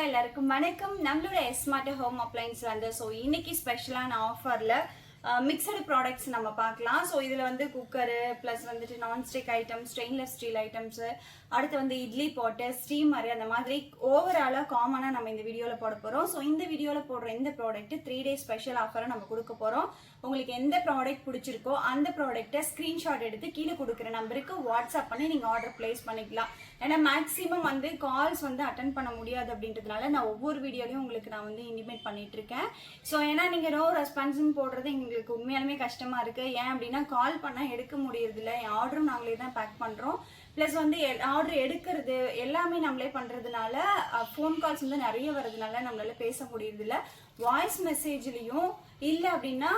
எல்லாருக்கும் வணக்கம். நம்மளோட ஸ்மார்ட் ஹோம் அப்ளையன்ஸ் வந்து இன்னைக்கு ஸ்பெஷலான ஆஃபர்ல மிக்சடு ப்ராடக்ட்ஸ் நம்ம பார்க்கலாம். ஸோ இதில் வந்து குக்கரு ப்ளஸ் வந்துட்டு nonstick items, stainless steel items, அடுத்து வந்து இட்லி பாட்டு, ஸ்டீமரு, அந்த மாதிரி ஓவராலாக காமனாக நம்ம இந்த வீடியோவில் போட போகிறோம். ஸோ இந்த வீடியோவில் போடுற இந்த ப்ராடக்ட் 3 days ஸ்பெஷல் ஆஃபரை நம்ம கொடுக்க போகிறோம். உங்களுக்கு எந்த ப்ராடக்ட் பிடிச்சிருக்கோ அந்த ப்ராடக்ட்டை ஸ்க்ரீன்ஷாட் எடுத்து கீழே கொடுக்குற நம்பருக்கு வாட்ஸ்அப் பண்ணி நீங்கள் ஆர்டர் பிளேஸ் பண்ணிக்கலாம். ஏன்னா மேக்ஸிமம் வந்து கால்ஸ் வந்து அட்டன் பண்ண முடியாது அப்படின்றதுனால நான் ஒவ்வொரு வீடியோலையும் உங்களுக்கு நான் வந்து இன்டிமேட் பண்ணிட்டு இருக்கேன். ஸோ ஏன்னா நீங்கள் நோ ரெஸ்பான்ஸ்ன்னு போடுறது எங்களுக்கு உண்மையாலுமே கஷ்டமாக இருக்குது. ஏன் அப்படின்னா கால் பண்ணால் எடுக்க முடியறதில்ல. என் ஆர்டரும் நாங்களே தான் பேக் பண்ணுறோம். ப்ளஸ் வந்து ஆர்டர் எடுக்கிறது எல்லாமே நம்மளே பண்ணுறதுனால ஃபோன் கால்ஸ் வந்து நிறைய வர்றதுனால நம்மளால பேச முடியறதில்ல. வாய்ஸ் மெசேஜ்லேயும் இல்லை அப்படின்னா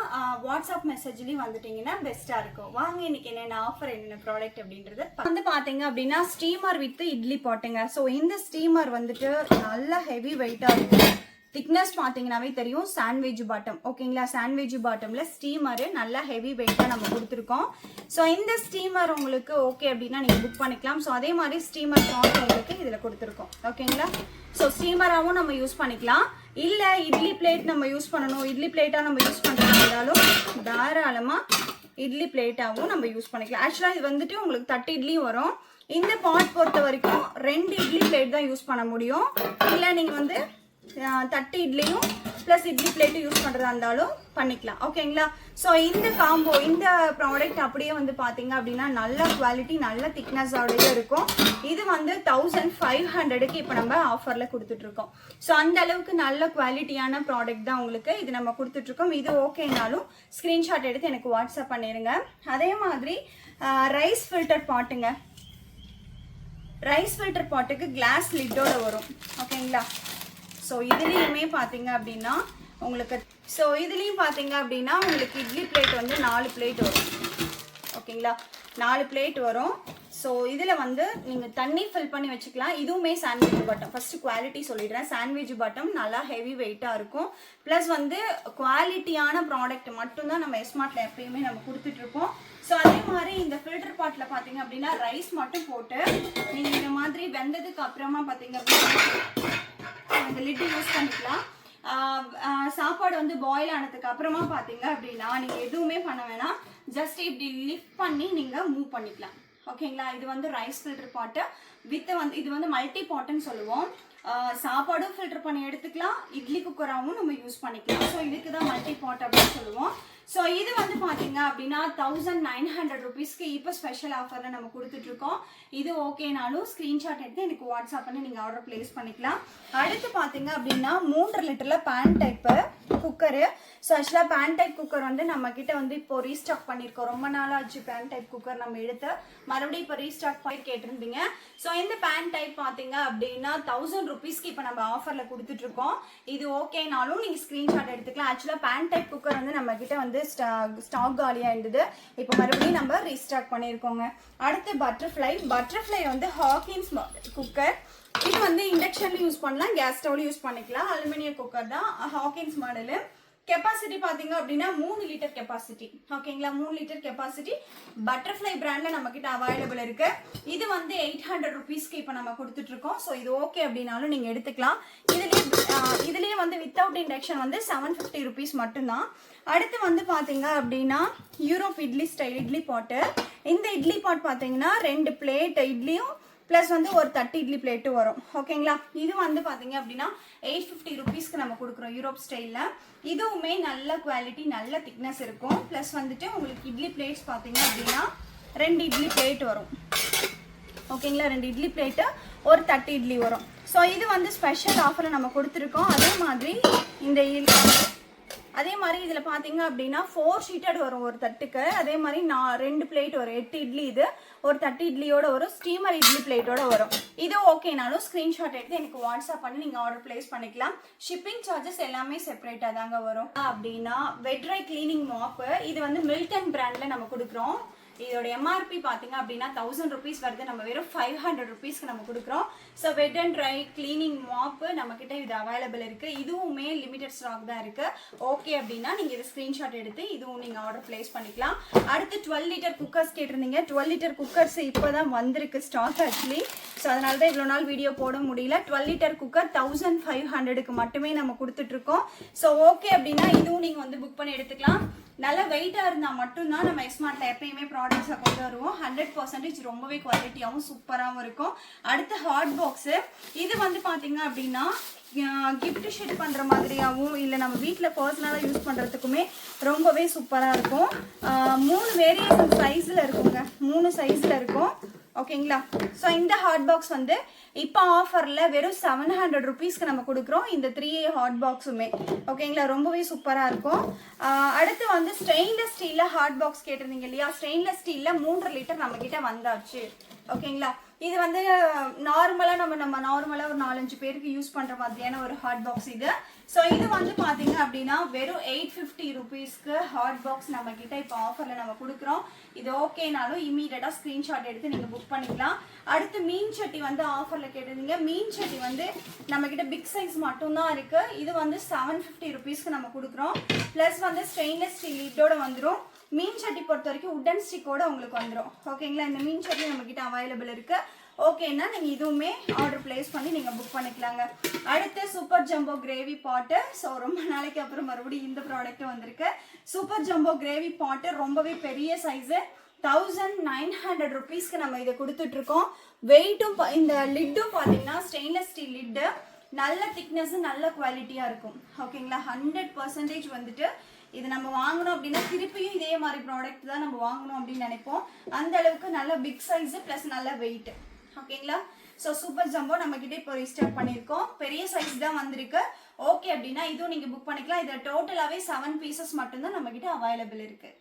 வாட்ஸ்அப் மெசேஜ்லேயும் வந்துட்டிங்கன்னா பெஸ்ட்டாக இருக்கும். வாங்க இன்னைக்கு என்னென்ன ஆஃபர், என்னென்ன ப்ராடக்ட் அப்படின்றது வந்து பார்த்தீங்க அப்படின்னா ஸ்டீமர் வித் இட்லி பாட்டுங்க. ஸோ இந்த ஸ்டீமர் வந்துட்டு நல்ல ஹெவி வெயிட்டாக இருக்கும். திக்னஸ் பார்த்தீங்கன்னாவே தெரியும். சாண்ட்விச் பாட்டம், ஓகேங்களா? சாண்ட்விச் பாட்டமில் ஸ்டீமரு நல்லா ஹெவி வெயிட்டாக நம்ம கொடுத்துருக்கோம். ஸோ இந்த ஸ்டீமர் உங்களுக்கு ஓகே அப்படின்னா நீங்கள் புக் பண்ணிக்கலாம். ஸோ அதே மாதிரி ஸ்டீமர் பாட் உங்களுக்கு இதில் கொடுத்துருக்கோம், ஓகேங்களா? ஸோ ஸ்டீமராகவும் நம்ம யூஸ் பண்ணிக்கலாம். இல்லை இட்லி பிளேட் நம்ம யூஸ் பண்ணணும், இட்லி பிளேட்டாக நம்ம யூஸ் பண்ணுறதாலும் தாராளமாக இட்லி பிளேட்டாகவும் நம்ம யூஸ் பண்ணிக்கலாம். ஆக்சுவலாக இது வந்துட்டு உங்களுக்கு 30 இட்லியும் வரும். இந்த பாட் பொறுத்த வரைக்கும் 2 இட்லி பிளேட் தான் யூஸ் பண்ண முடியும். இல்லை நீங்கள் வந்து 30 இட்லியும் ப்ளஸ் இட்லி பிளேட்டும் யூஸ் பண்ணுறதா இருந்தாலும் பண்ணிக்கலாம், ஓகேங்களா? ஸோ இந்த காம்போ, இந்த ப்ராடக்ட் அப்படியே வந்து பார்த்தீங்க அப்படின்னா நல்ல குவாலிட்டி, நல்ல திக்னஸோடய இருக்கும். இது வந்து 1500க்கு இப்போ நம்ம ஆஃபரில் கொடுத்துட்ருக்கோம். ஸோ அந்த அளவுக்கு நல்ல குவாலிட்டியான ப்ராடக்ட் தான் உங்களுக்கு இது நம்ம கொடுத்துட்ருக்கோம். இது ஓகேனாலும் ஸ்க்ரீன்ஷாட் எடுத்து எனக்கு வாட்ஸ்அப் பண்ணிடுங்க. அதே மாதிரி ரைஸ் ஃபில்டர் பாட்டுங்க. ரைஸ் ஃபில்டர் பாட்டுக்கு கிளாஸ் லிட்டோட வரும், ஓகேங்களா? ஸோ இதுலேயுமே பார்த்தீங்க அப்படின்னா உங்களுக்கு இட்லி பிளேட் வந்து 4 பிளேட் வரும், ஓகேங்களா? 4 பிளேட் வரும். ஸோ இதில் வந்து நீங்கள் தண்ணி ஃபில் பண்ணி வச்சுக்கலாம். இதுவுமே சாண்ட்விச் பாட்டம். ஃபஸ்ட்டு குவாலிட்டி சொல்லிடுறேன். சாண்ட்விச் பாட்டம் நல்லா ஹெவி வெயிட்டாக இருக்கும். ப்ளஸ் வந்து குவாலிட்டியான ப்ராடக்ட் மட்டும்தான் நம்ம ஸ்மார்ட்டில் எப்பயுமே நம்ம கொடுத்துட்ருக்கோம். ஸோ அதே மாதிரி இந்த ஃபில்டர் பாட்டில் பார்த்தீங்க அப்படின்னா ரைஸ் மட்டும் போட்டு நீங்கள் இந்த மாதிரி வெந்ததுக்கு அப்புறமா பார்த்தீங்க அப்படின்னா இந்த லிட்டு யூஸ் பண்ணிக்கலாம். சாப்பாடு வந்து பாயில் ஆனதுக்கு அப்புறமா பார்த்தீங்க அப்படின்னா நீங்கள் எதுவுமே பண்ண வேணாம். ஜஸ்ட் இப்படி லிஃப்ட் பண்ணி நீங்கள் மூவ் பண்ணிக்கலாம், ஓகேங்களா? இது வந்து ரைஸ் ஃபில்டர் பாட்டு வித் வந்து இது வந்து மல்டி பாட்டுன்னு சொல்லுவோம். சாப்பாடும் ஃபில்டர் பண்ணி எடுத்துக்கலாம், இட்லி குக்கராகவும் நம்ம யூஸ் பண்ணிக்கலாம். ஸோ இதுக்கு தான் மல்டி பாட் அப்படின்னு சொல்லுவோம். ஸோ இது வந்து பார்த்தீங்க அப்படின்னா 1900 rupeesக்கு இப்போ ஸ்பெஷல் ஆஃபரில் நம்ம கொடுத்துட்ருக்கோம். இது ஓகேனாலும் ஸ்க்ரீன்ஷாட் எடுத்து எனக்கு வாட்ஸ்அப் பண்ணி நீங்கள் ஆர்டர் பிளேஸ் பண்ணிக்கலாம். அடுத்து பார்த்தீங்க அப்படின்னா 3 லிட்டரில் பேன் டைப்பு குக்கரு. ஸோ ஆக்சுவலாக பேன் டைப் குக்கர் வந்து நம்மக்கிட்ட வந்து இப்போ ரீஸ்டாக் பண்ணியிருக்கோம். ரொம்ப நாளாச்சு பேன் டைப் குக்கர் நம்ம எடுத்து மறுபடியும் இப்போ ரீஸ்டாக் பண்ணி கேட்டிருந்தீங்க. ஸோ இந்த பேன் டைப் பார்த்தீங்க அப்படின்னா 1000 rupeesக்கு இப்போ நம்ம ஆஃபரில் கொடுத்துட்ருக்கோம். இது ஓகேனாலும் நீங்கள் ஸ்க்ரீன்ஷாட் எடுத்துக்கலாம். ஆக்சுவலாக பேன் டைப் குக்கர் வந்து நம்மக்கிட்ட வந்து ஸ்டாக் காலியாக இருந்தது. இப்போ மறுபடியும் நம்ம ரீஸ்டாக் பண்ணியிருக்கோங்க. அடுத்து பட்டர்ஃப்ளை வந்து ஹாக்கின்ஸ் குக்கர். இது வந்து இண்டக்ஷன்ல யூஸ் பண்ணலாம், கேஸ் ஸ்டவ்ல யூஸ் பண்ணிக்கலாம். அலுமினியம் குக்கர் தான், ஹாக்கின்ஸ் மாடலு. கெப்பாசிட்டி பார்த்தீங்க அப்படின்னா 3 லிட்டர் கெப்பாசிட்டி, ஓகேங்களா? 3 லிட்டர் கெப்பாசிட்டி பட்டர்ஃப்ளை பிராண்டில் நம்மக்கிட்ட அவைலபிள் இருக்கு. இது வந்து 800 rupeesக்கு இப்போ நம்ம கொடுத்துட்டு இருக்கோம். ஸோ இது ஓகே அப்படின்னாலும் நீங்கள் எடுத்துக்கலாம். இதுலேயே வந்து வித்தவுட் இண்டக்ஷன் வந்து 750 rupees மட்டும்தான். அடுத்து வந்து பார்த்தீங்க அப்படின்னா யூரோப் இட்லி ஸ்டைல் இட்லி பாட்டு. இந்த இட்லி பாட் பார்த்தீங்கன்னா 2 பிளேட் இட்லியும் ப்ளஸ் வந்து ஒரு 30 இட்லி பிளேட்டு வரும், ஓகேங்களா? இது வந்து பார்த்தீங்க அப்படின்னா 850 rupeesக்கு நம்ம கொடுக்குறோம் யூரோப் ஸ்டைலில். இதுவுமே நல்ல குவாலிட்டி, நல்ல திக்னஸ் இருக்கும். ப்ளஸ் வந்துட்டு உங்களுக்கு இட்லி பிளேட்ஸ் பார்த்தீங்க அப்படின்னா 2 இட்லி பிளேட் வரும், ஓகேங்களா? 2 இட்லி பிளேட்டு ஒரு 30 இட்லி வரும். ஸோ இது வந்து ஸ்பெஷல் ஆஃபரில் நம்ம கொடுத்துருக்கோம். அதே மாதிரி இதில் பார்த்தீங்க அப்படின்னா 4 ஷீட்டட் வரும் ஒரு தட்டுக்கு. அதே மாதிரி 2 பிளேட் வரும், 8 இட்லி. இது ஒரு 30 இட்லியோட வரும், ஸ்டீமர் இட்லி பிளேட்டோட வரும். இது ஓகேனாலும் ஸ்க்ரீன்ஷாட் எடுத்து எனக்கு வாட்ஸ்அப் பண்ணி நீங்கள் ஆர்டர் பிளேஸ் பண்ணிக்கலாம். ஷிப்பிங் சார்ஜஸ் எல்லாமே செப்பரேட்டாக தாங்க வரும். அப்படின்னா வெட் ட்ரை கிளீனிங் மாப்பு. இது வந்து மில்டன் பிராண்டில் நம்ம கொடுக்குறோம். இதோட எம்ஆர்பி பார்த்தீங்க அப்படின்னா 1000 rupees வருது. நம்ம வெறும் 500 rupeesக்கு நம்ம கொடுக்குறோம். So wet and dry cleaning mop நம்மக்கிட்ட இது அவைலபிள் இருக்குது. இதுவுமே லிமிடெட் ஸ்டாக் தான் இருக்குது. ஓகே அப்படின்னா நீங்கள் இது ஸ்க்ரீன்ஷாட் எடுத்து இதுவும் நீங்கள் ஆர்டர் ப்ளேஸ் பண்ணிக்கலாம். அடுத்து 12 லிட்டர் குக்கர்ஸ் கேட்டிருந்தீங்க. 12 லிட்டர் குக்கர்ஸ் இப்போ தான் வந்திருக்கு ஸ்டாக் ஆக்சுவலி. ஸோ அதனால தான் இவ்வளோ நாள் வீடியோ போட முடியல. 12 லிட்டர் குக்கர் 1500க்கு மட்டுமே நம்ம கொடுத்துட்ருக்கோம். ஸோ ஓகே அப்படின்னா இதுவும் நீங்கள் வந்து புக் பண்ணி எடுத்துக்கலாம். நல்ல வெயிட்டாக இருந்தால் மட்டும்தான் நம்ம எஸ்மார்ட்டில் எப்பயுமே ப்ராடக்ட்ஸை கொண்டு வருவோம். 100% ரொம்பவே குவாலிட்டியாகவும் சூப்பராகவும் இருக்கும். அடுத்து ஹாட் பாக்ஸு, இது வந்து பார்த்தீங்க அப்படின்னா கிஃப்ட் ஷீட் பண்ணுற மாதிரியாகவும் இல்லை நம்ம வீட்டில் பர்சனலாக யூஸ் பண்ணுறதுக்குமே ரொம்பவே சூப்பராக இருக்கும். 3 வேரியேஷன் சைஸில் இருக்குங்க, 3 சைஸில் இருக்கும். ஓகேங்களா. ஸோ இந்த ஹாட் பாக்ஸ் வந்து இப்போ ஆஃபரில் வெறும் 700 ருபீஸ்க்கு நம்ம கொடுக்குறோம். இந்த 3 ஹாட் பாக்ஸுமே ஓகேங்களா, ரொம்பவே சூப்பராக இருக்கும். அடுத்து வந்து ஸ்டெயின்லெஸ் ஸ்டீலில் ஹாட் பாக்ஸ் கேட்டிருந்தீங்க இல்லையா, ஸ்டெயின்லெஸ் ஸ்டீலில் 3 லிட்டர் நம்மக்கிட்ட வந்தாச்சு. ஓகேங்களா. இது வந்து நார்மலாக நம்ம நார்மலாக ஒரு 4-5 பேருக்கு யூஸ் பண்ணுற மாதிரியான ஒரு ஹாட் பாக்ஸ் இது. ஸோ இது வந்து பார்த்தீங்க அப்படின்னா வெறும் 850 ருபீஸ்க்கு ஹாட் பாக்ஸ் நம்மக்கிட்ட இப்போ ஆஃபரில் நம்ம கொடுக்குறோம். இது ஓகேனாலும் இமீடியட்டாக ஸ்க்ரீன்ஷாட் எடுத்து நீங்கள் புக் பண்ணிக்கலாம். அடுத்து மீன் சட்டி வந்து ஆஃபரில் கேட்டிருந்தீங்க. மீன் சட்டி வந்து நம்மக்கிட்ட பிக் சைஸ் மட்டும்தான் இருக்குது. இது வந்து 750 ருபீஸ்க்கு நம்ம கொடுக்குறோம். ப்ளஸ் வந்து ஸ்டெயின்லெஸ் ஸ்டீல் லிட்டோட வந்துடும். மீன் சட்டி பொறுத்த வரைக்கும் உட்டன் ஸ்டிக்கோட உங்களுக்கு வந்துடும். ஓகேங்களா. இந்த மீன் சட்டி நம்மக்கிட்ட அவைலபிள் இருக்குது. ஓகேன்னா நீங்கள் இதுவுமே ஆர்டர் பிளேஸ் பண்ணி நீங்கள் புக் பண்ணிக்கலாங்க. அடுத்து சூப்பர் ஜம்போ கிரேவி பாட்டு. ஸோ ரொம்ப நாளைக்கு அப்புறம் மறுபடியும் இந்த ப்ராடக்ட் வந்திருக்கு. சூப்பர் ஜம்போ கிரேவி பாட்டு ரொம்பவே பெரிய சைஸு. 1900 ருபீஸ்க்கு நம்ம இதை கொடுத்துட்ருக்கோம். வெயிட்டும் இந்த லிட்டும் பார்த்தீங்கன்னா ஸ்டெயின்லெஸ் ஸ்டீல் லிட்டு, நல்ல திக்னஸ், நல்ல குவாலிட்டியாக இருக்கும். ஓகேங்களா. 100% வந்துட்டு இது நம்ம வாங்கணும் அப்படின்னா திருப்பியும் இதே மாதிரி ப்ராடக்ட் தான் நம்ம வாங்கணும் அப்படின்னு நினைப்போம். அந்த அளவுக்கு நல்ல பிக் சைஸு ப்ளஸ் நல்ல வெயிட். ஓகேங்களா. ஸோ சூப்பர் ஜம்போ நம்மக்கிட்ட இப்போ ரீஸ்டார்ட் பண்ணியிருக்கோம். பெரிய சைஸ் தான் வந்திருக்கு. ஓகே அப்படின்னா இதுவும் நீங்கள் புக் பண்ணிக்கலாம். இதில் டோட்டலாகவே 7 பீசஸ் மட்டும்தான் நம்மக்கிட்ட அவைலபிள் இருக்குது.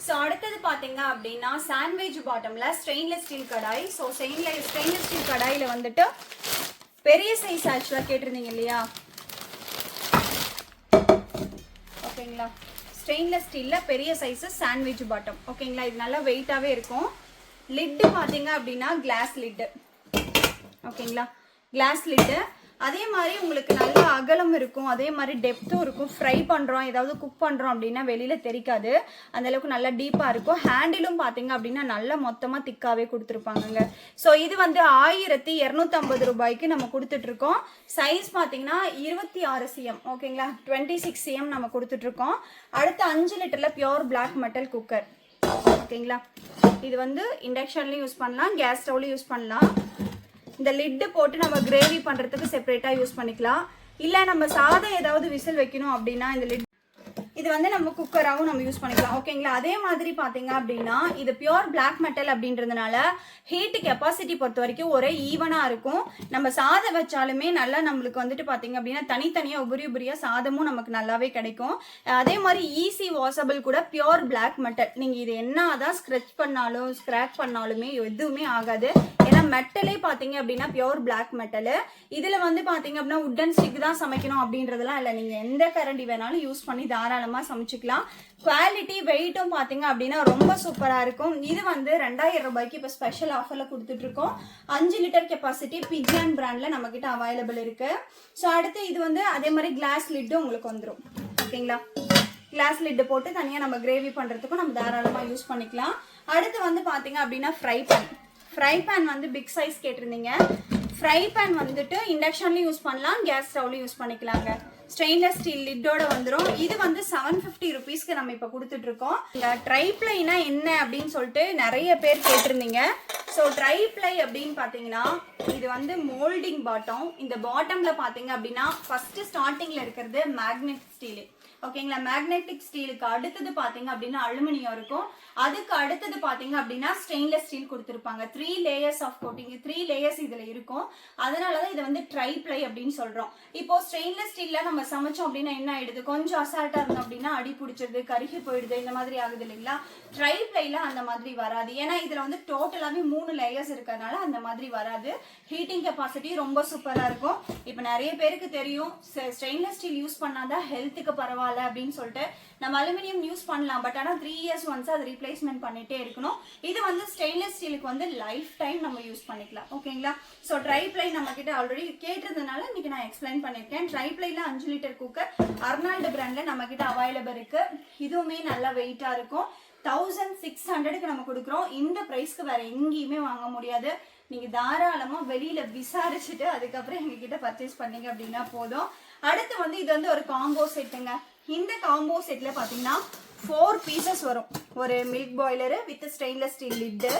ஸோ அடுத்தது பார்த்தீங்க அப்படின்னா சாண்ட்விச் பாட்டமில் ஸ்டெயின்லெஸ் ஸ்டீல் கடாய். ஸோ ஸ்டெயின்லெஸ் ஸ்டீல் கடாயில் வந்துட்டு பெரிய சைஸ் ஆக்சுவலாக கேட்டிருந்தீங்க இல்லையா. ஓகேங்களா. ஸ்டெயின்லெஸ் ஸ்டீலில் பெரிய சைஸு சாண்ட்விச் பாட்டம். ஓகேங்களா. இது நல்லா வெயிட்டாகவே இருக்கும். லிட்டு பார்த்தீங்க அப்படின்னா கிளாஸ் லிட்டு. ஓகேங்களா. கிளாஸ் லிட்டு அதே மாதிரி உங்களுக்கு நல்ல அகலம் இருக்கும், அதே மாதிரி டெப்த்தும் இருக்கும். ஃப்ரை பண்ணுறோம், ஏதாவது குக் பண்ணுறோம் அப்படின்னா வெளியில் தெரிக்காது, அந்தளவுக்கு நல்லா டீப்பாக இருக்கும். ஹேண்டிலும் பார்த்தீங்க அப்படின்னா நல்லா மொத்தமாக திக்காகவே கொடுத்துருப்பாங்கங்க. ஸோ இது வந்து 1250 ரூபாய்க்கு நம்ம கொடுத்துட்ருக்கோம். சைஸ் பார்த்தீங்கன்னா 26 cm. ஓகேங்களா. 26 cm நம்ம கொடுத்துட்ருக்கோம். அடுத்து 5 லிட்டரில் பியோர் பிளாக் மெட்டல் குக்கர். ஓகேங்களா. இது வந்து இண்டக்ஷன்லையும் யூஸ் பண்ணலாம், கேஸ் ஸ்டவ்லையும் யூஸ் பண்ணலாம். இந்த லிட்டு போட்டு நம்ம கிரேவி பண்ணுறதுக்கு செப்பரேட்டாக யூஸ் பண்ணிக்கலாம். இல்லை நம்ம சாதம் ஏதாவது விசில் வைக்கணும் அப்படின்னா இந்த லிட் இது வந்து நம்ம குக்கராகவும் நம்ம யூஸ் பண்ணிக்கலாம். ஓகேங்களா. அதே மாதிரி பார்த்தீங்க அப்படின்னா இது பியோர் பிளாக் மெட்டல் அப்படின்றதுனால ஹீட் கெப்பாசிட்டி பொறுத்த வரைக்கும் ஒரே ஈவனாக இருக்கும். நம்ம சாதம் வச்சாலுமே நல்லா நம்மளுக்கு வந்துட்டு பார்த்தீங்க அப்படின்னா தனித்தனியாக உபரியாக சாதமும் நமக்கு நல்லாவே கிடைக்கும். அதே மாதிரி ஈஸி வாஷபிள் கூட பியோர் பிளாக் மெட்டல். நீங்கள் இது என்ன தான் ஸ்க்ரெச் பண்ணாலும் ஸ்க்ராக் பண்ணாலுமே எதுவுமே ஆகாது. ஏன்னா மெட்டலே பார்த்தீங்க அப்படின்னா பியோர் பிளாக் மெட்டலு. இதில் வந்து பார்த்தீங்க அப்படின்னா உட்டன் ஸ்டிக் தான் சமைக்கணும் அப்படின்றதுலாம் இல்லை. நீங்கள் எந்த கரண்டி வேணாலும் யூஸ் பண்ணி தாராளமாக சமைச்சிக்கலாம். குவாலிட்டி வெயிட்டும் பார்த்தீங்க அப்படின்னா ரொம்ப சூப்பராக இருக்கும். இது வந்து 2000 ரூபாய்க்கு இப்போ ஸ்பெஷல் ஆஃபரில் கொடுத்துட்ருக்கோம். 5 லிட்டர் கெப்பாசிட்டி பிஜியான் பிராண்டில் நம்மக்கிட்ட அவைலபிள் இருக்குது. ஸோ அடுத்து இது வந்து அதே மாதிரி கிளாஸ் லிட்டும் உங்களுக்கு வந்துடும். ஓகேங்களா. கிளாஸ் லிட்டு போட்டு தனியாக நம்ம கிரேவி பண்ணுறதுக்கும் நம்ம தாராளமாக யூஸ் பண்ணிக்கலாம். அடுத்து வந்து பார்த்தீங்க அப்படின்னா ஃப்ரை பேன் வந்து பிக் சைஸ் கேட்டிருந்தீங்க. ஃப்ரை பேன் வந்துட்டு இண்டக்ஷன்லையும் யூஸ் பண்ணலாம், கேஸ் ஸ்டவ்லையும் யூஸ் பண்ணிக்கலாங்க. ஸ்டெயின்லெஸ் ஸ்டீல் லிட்டோட வந்துடும். இது வந்து 750 ருபீஸ்க்கு நம்ம இப்போ கொடுத்துட்ருக்கோம். இந்த ட்ரைப்ளைனா என்ன அப்படின்னு சொல்லிட்டு நிறைய பேர் கேட்டிருந்தீங்க. ஸோ ட்ரைப்ளை அப்படின்னு பார்த்தீங்கன்னா இது வந்து மோல்டிங் பாட்டம். இந்த பாட்டமில் பார்த்தீங்க அப்படின்னா ஃபஸ்ட்டு ஸ்டார்டிங்கில் இருக்கிறது மேக்னெட் ஸ்டீலு. ஓகேங்களா. மேக்னெட்டிக் ஸ்டீலுக்கு அடுத்தது பார்த்தீங்க அப்படின்னா அலுமினியம் இருக்கும். அதுக்கு அடுத்தது பார்த்தீங்க அப்படின்னா ஸ்டெயின்லெஸ் ஸ்டீல் கொடுத்துருப்பாங்க. 3 லேயர்ஸ் ஆஃப் கோட்டிங், 3 லேயர்ஸ் இதில் இருக்கும். அதனால தான் இதை வந்து ட்ரைப்ளை அப்படின்னு சொல்கிறோம். இப்போ ஸ்டெயின்லெஸ் ஸ்டீலில் நம்ம நம்ம சமைச்சோம் அப்படின்னா என்ன ஆயிடுது, கொஞ்சம் அசால்ட்டா இருந்தோம் அப்படின்னா அடி பிடிச்சிருது, கருகி போயிடுது, இந்த மாதிரி ஆகுது இல்லைங்களா. ட்ரை பிளைல அந்த மாதிரி வராது. ஏன்னா இதுல வந்து டோட்டலாவே 3 லேயர்ஸ் இருக்கிறதுனால அந்த மாதிரி வராது. ஹீட்டிங் கெப்பாசிட்டி ரொம்ப சூப்பரா இருக்கும். இப்போ நிறைய பேருக்கு தெரியும் ஸ்டெயின்லெஸ் ஸ்டீல் யூஸ் பண்ணாதான் ஹெல்த்துக்கு பரவாயில்ல அப்படின்னு சொல்லிட்டு நம்ம அலுமினியம் யூஸ் பண்ணலாம். பட் ஆனால் 3 இயர்ஸ் ஒன்ஸ் அது ரீப்ளேஸ்மெண்ட் பண்ணிட்டே இருக்கணும். இது வந்து ஸ்டெயின்லெஸ் ஸ்டீலுக்கு வந்து லைஃப் டைம் நம்ம யூஸ் பண்ணிக்கலாம். ஓகேங்களா. ஸோ ட்ரை பிளை நம்ம கிட்ட ஆல்ரெடி கேட்டதுனால இன்னைக்கு நான் எக்ஸ்பிளைன் பண்ணியிருக்கேன். ட்ரை பிளைல 5 லிட்டர் குக்கர் அர்னால்டு பிராண்ட்ல நம்ம கிட்ட அவைலபிள் இருக்கு. இதுவுமே நல்லா வெயிட்டா இருக்கும். 1600க்கு நம்ம கொடுக்குறோம். இந்த பிரைஸ்க்கு வேற எங்கேயுமே வாங்க முடியாது. நீங்க தாராளமா வெளியில விசாரிச்சுட்டு அதுக்கப்புறம் எங்க கிட்ட பர்ச்சேஸ் பண்ணீங்க அப்படின்னா போதும். அடுத்து வந்து இது வந்து ஒரு காம்போ செட்டுங்க. இந்த காம்போ செட்ல பாத்தீங்கன்னா 4 பீசஸ் வரும். ஒரு milk boiler with stainless steel lid,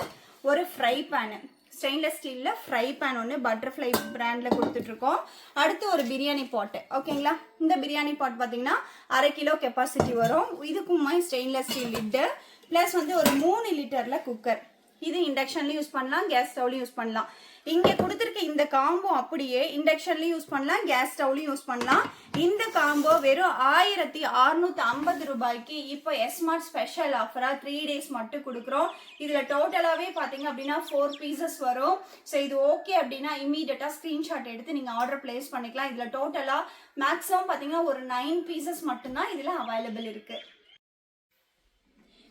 ஒரு ஃப்ரை பேனு, ஸ்டெயின்லெஸ் ஸ்டீல்ல ஃப்ரை பேன் ஒன்று பட்டர்ஃப்ளை பிராண்ட்ல கொடுத்துட்டு இருக்கோம். அடுத்து ஒரு பிரியாணி பாட்டு. ஓகேங்களா. இந்த பிரியாணி பாட் பார்த்தீங்கன்னா 1/2 கிலோ கெப்பாசிட்டி வரும். இதுக்குமே ஸ்டெயின்லெஸ் ஸ்டீல் லிட்டு பிளஸ் வந்து ஒரு 3 லிட்டர்ல குக்கர். இது இண்டக்ஷன்லயும் யூஸ் பண்ணலாம், கேஸ் ஸ்டவ்லயும் யூஸ் பண்ணலாம். இங்க கொடுத்துருக்க இந்த காம்போ அப்படியே இண்டக்ஷன்லயும் யூஸ் பண்ணலாம், கேஸ் ஸ்டவ்லயும் யூஸ் பண்ணலாம். இந்த காம்போ வெறும் 1650 ரூபாய்க்கு இப்போ எஸ்மார்ட் ஸ்பெஷல் ஆஃபரா 3 டேஸ் மட்டும் கொடுக்குறோம். இதுல டோட்டலாவே பாத்தீங்க அப்படின்னா 4 பீசஸ் வரும். ஸோ இது ஓகே அப்படின்னா இமீடியட்டா ஸ்கிரீன்ஷாட் எடுத்து நீங்க ஆர்டர் பிளேஸ் பண்ணிக்கலாம். இதுல டோட்டலா மேக்ஸிமம் பாத்தீங்கன்னா ஒரு 9 பீசஸ் மட்டும்தான் இதுல அவைலபிள் இருக்கு.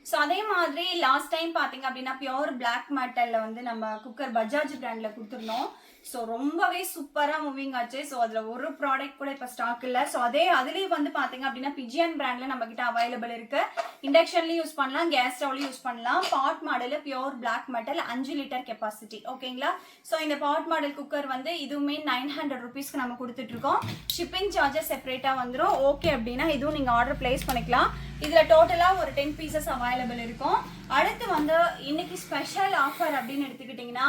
ஸோ அதே மாதிரி லாஸ்ட் டைம் பார்த்தீங்க அப்படின்னா பியோர் பிளாக் மெட்டல்ல வந்து நம்ம குக்கர் பஜாஜ் பிராண்ட்ல கொடுத்துருந்தோம். ஸோ ரொம்பவே சூப்பராக மூவிங் ஆச்சு. ஸோ அதில் ஒரு ப்ராடக்ட் கூட இப்போ ஸ்டாக் இல்லை. ஸோ அதுலேயும் வந்து பார்த்தீங்க அப்படின்னா பிஜியன் பிராண்ட்ல நம்ம கிட்ட அவைலபிள் இருக்கு. இண்டக்ஷன்லையும் யூஸ் பண்ணலாம், கேஸ் ஸ்டவ்லையும் யூஸ் பண்ணலாம். Pot model pure black metal 5 litre capacity. ஓகேங்களா. ஸோ இந்த பாட் மாடல் குக்கர் வந்து இதுவுமே 900 ருபீஸ்க்கு நம்ம கொடுத்துட்டு இருக்கோம். ஷிப்பிங் சார்ஜஸ் செப்பரேட்டாக வந்துடும். ஓகே அப்படின்னா இதுவும் நீங்கள் ஆர்டர் பிளேஸ் பண்ணிக்கலாம். இதுல டோட்டலா ஒரு 10 பீசஸ் அவைலபிள் இருக்கும். அடுத்து வந்து இன்னைக்கு ஸ்பெஷல் ஆஃபர் அப்படின்னு எடுத்துக்கிட்டீங்கன்னா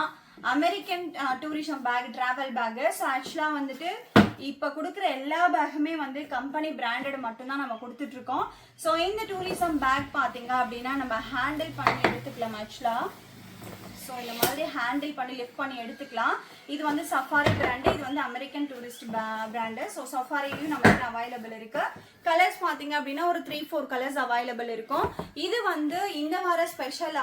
American tourism pack, travel pack. So ஆக்சுவலா வந்துட்டு இப்ப கொடுக்குற எல்லா பேக்குமே வந்து கம்பெனி பிராண்டட் மட்டும்தான் நம்ம கொடுத்துட்டு இருக்கோம். ஸோ இந்த டூரிசம் பேக் பாத்தீங்க அப்படின்னா நம்ம ஹேண்டில் பண்ணி எடுத்துக்கலாம். ஆக்சுவலா ஸோ இந்த மாதிரி ஹேண்டில் பண்ணி லிஃப்ட் பண்ணி எடுத்துக்கலாம். இது வந்து சஃபாரி பிராண்டு, இது வந்து அமெரிக்கன் டூரிஸ்ட் பிராண்டு. ஸோ சஃபாரிலையும் நம்மளுக்கு அவைலபிள் இருக்கு. கலர்ஸ் பார்த்தீங்க அப்படின்னா ஒரு 3-4 கலர்ஸ் அவைலபிள் இருக்கும். இது வந்து இந்த வார ஸ்பெஷல்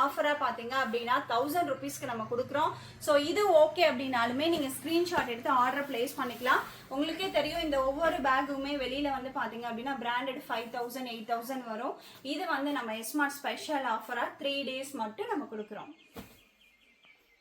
ஆஃபரா பார்த்தீங்க அப்படின்னா 1000 ருபீஸ்க்கு நம்ம கொடுக்குறோம். ஸோ இது ஓகே அப்படின்னாலுமே நீங்கள் ஸ்க்ரீன்ஷாட் எடுத்து ஆர்டர் பிளேஸ் பண்ணிக்கலாம். உங்களுக்கே தெரியும் இந்த ஒவ்வொரு பேக்குமே வெளியில வந்து பார்த்தீங்க அப்படின்னா பிராண்டட் 5000 8000 வரும். இது வந்து நம்ம எஸ்மார்ட் ஸ்பெஷல் ஆஃபரா 3 டேஸ் மட்டும் நம்ம கொடுக்குறோம்.